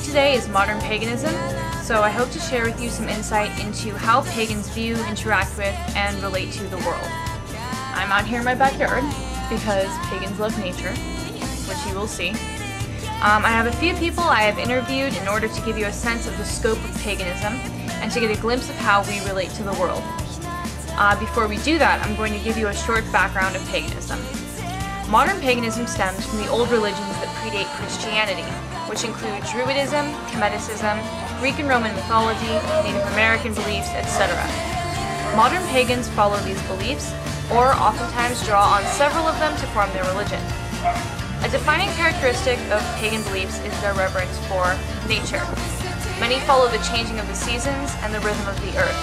today is modern paganism, so I hope to share with you some insight into how pagans view, interact with, and relate to the world. I'm out here in my backyard because pagans love nature, which you will see. I have a few people I have interviewed in order to give you a sense of the scope of paganism and to get a glimpse of how we relate to the world. Before we do that, I'm going to give you a short background of paganism. Modern paganism stems from the old religions that predate Christianity, which include Druidism, Kemeticism, Greek and Roman mythology, Native American beliefs, etc. Modern pagans follow these beliefs, or oftentimes draw on several of them to form their religion. A defining characteristic of pagan beliefs is their reverence for nature. Many follow the changing of the seasons and the rhythm of the earth,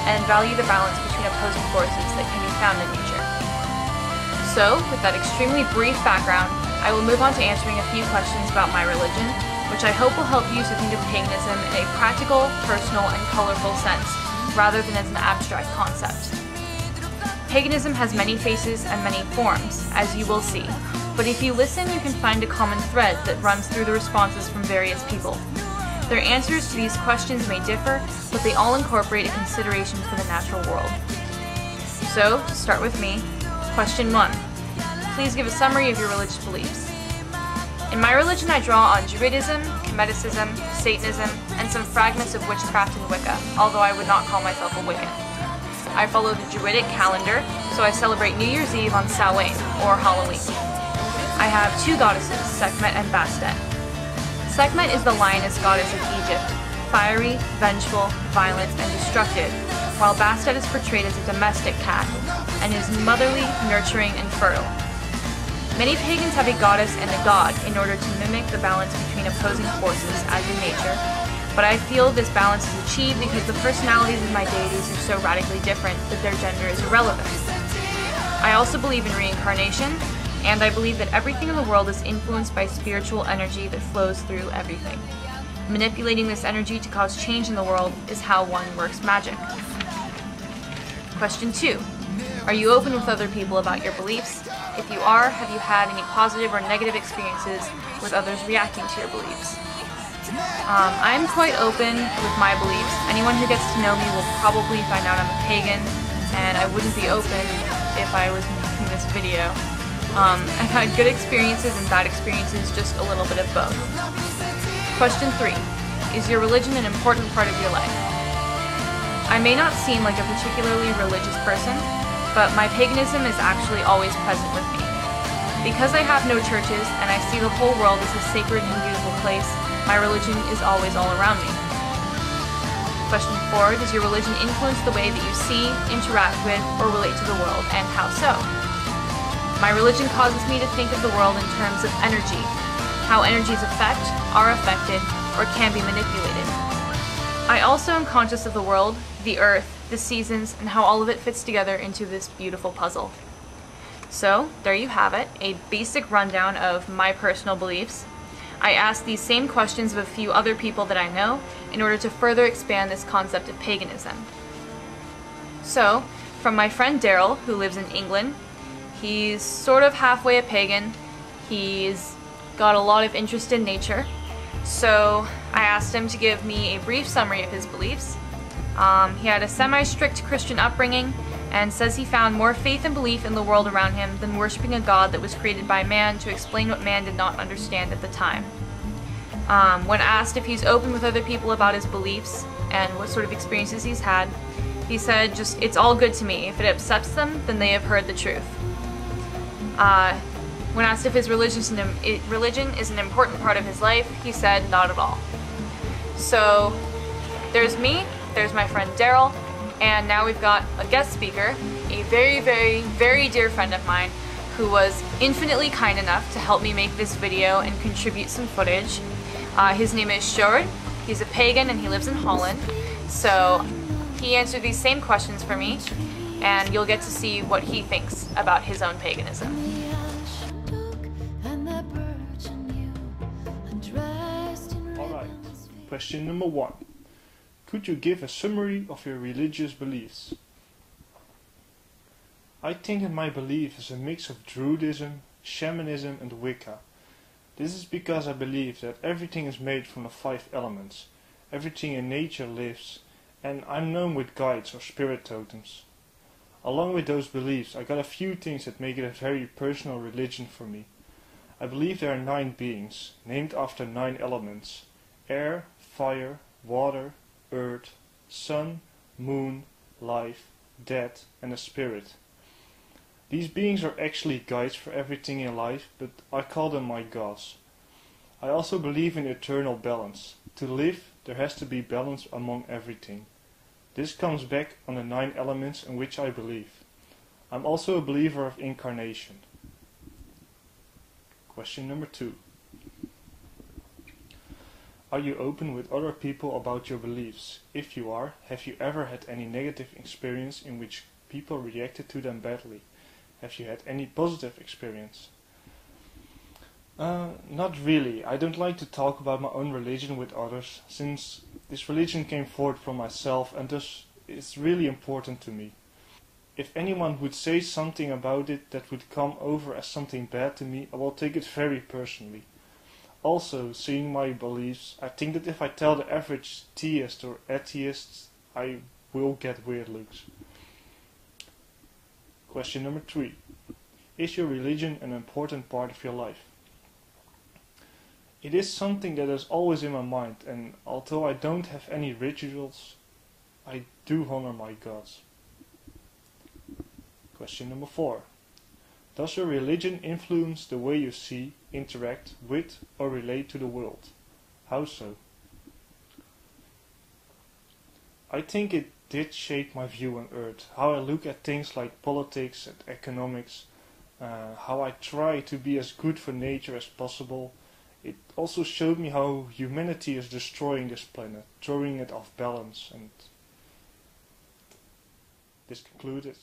and value the balance between opposing forces that can be found in nature. So, with that extremely brief background, I will move on to answering a few questions about my religion, which I hope will help you to think of paganism in a practical, personal, and colorful sense, rather than as an abstract concept. Paganism has many faces and many forms, as you will see, but if you listen, you can find a common thread that runs through the responses from various people. Their answers to these questions may differ, but they all incorporate a consideration for the natural world. So, to start with me, Question 1. Please give a summary of your religious beliefs. In my religion, I draw on Druidism, Kemeticism, Satanism, and some fragments of witchcraft and Wicca, although I would not call myself a Wiccan. I follow the Druidic calendar, so I celebrate New Year's Eve on Samhain, or Halloween. I have two goddesses, Sekhmet and Bastet. Sekhmet is the lioness goddess of Egypt, fiery, vengeful, violent, and destructive, while Bastet is portrayed as a domestic cat, and is motherly, nurturing, and fertile. Many pagans have a goddess and a god in order to mimic the balance between opposing forces as in nature, but I feel this balance is achieved because the personalities of my deities are so radically different that their gender is irrelevant. I also believe in reincarnation, and I believe that everything in the world is influenced by spiritual energy that flows through everything. Manipulating this energy to cause change in the world is how one works magic. Question 2. Are you open with other people about your beliefs? If you are, have you had any positive or negative experiences with others reacting to your beliefs? I'm quite open with my beliefs. Anyone who gets to know me will probably find out I'm a pagan, and I wouldn't be open if I was making this video. I've had good experiences and bad experiences, just a little bit of both. Question 3. Is your religion an important part of your life? I may not seem like a particularly religious person, but my paganism is actually always present with me. Because I have no churches and I see the whole world as a sacred and beautiful place, my religion is always all around me. Question 4. Does your religion influence the way that you see, interact with, or relate to the world, and how so? My religion causes me to think of the world in terms of energy, how energies affect, are affected, or can be manipulated. I also am conscious of the world, the earth, the seasons, and how all of it fits together into this beautiful puzzle. So, there you have it, a basic rundown of my personal beliefs. I asked these same questions of a few other people that I know in order to further expand this concept of paganism. So, from my friend Daryl, who lives in England, he's sort of halfway a pagan. He's got a lot of interest in nature. So I asked him to give me a brief summary of his beliefs. He had a semi-strict Christian upbringing and says he found more faith and belief in the world around him than worshipping a god that was created by man to explain what man did not understand at the time. When asked if he's open with other people about his beliefs and what sort of experiences he's had, he said, just, it's all good to me. If it upsets them, then they have heard the truth. When asked if his religion is an important part of his life, he said not at all. So there's me, there's my friend Daryl, and now we've got a guest speaker, a very, very, very dear friend of mine who was infinitely kind enough to help me make this video and contribute some footage. His name is Sjoerd. He's a pagan and he lives in Holland. So he answered these same questions for me, and you'll get to see what he thinks about his own paganism. Alright, question number 1. Could you give a summary of your religious beliefs? I think that my belief is a mix of Druidism, shamanism and Wicca. This is because I believe that everything is made from the 5 elements. Everything in nature lives, and I'm known with guides or spirit totems. Along with those beliefs, I got a few things that make it a very personal religion for me. I believe there are 9 beings, named after 9 elements: air, fire, water, earth, sun, moon, life, death, and a spirit. These beings are actually guides for everything in life, but I call them my gods. I also believe in eternal balance. To live, there has to be balance among everything. This comes back on the 9 elements in which I believe. I'm also a believer of incarnation. Question number 2. Are you open with other people about your beliefs? If you are, have you ever had any negative experience in which people reacted to them badly? Have you had any positive experience? Not really. I don't like to talk about my own religion with others, since this religion came forth from myself and thus it's really important to me. If anyone would say something about it that would come over as something bad to me, I will take it very personally. Also, seeing my beliefs, I think that if I tell the average theist or atheist, I will get weird looks. Question number 3. Is your religion an important part of your life? It is something that is always in my mind, and although I don't have any rituals, I do honor my gods. Question number 4. Does your religion influence the way you see, interact with, or relate to the world? How so? I think it did shape my view on Earth, how I look at things like politics and economics, how I try to be as good for nature as possible. It also showed me how humanity is destroying this planet, throwing it off balance, and this concludes it.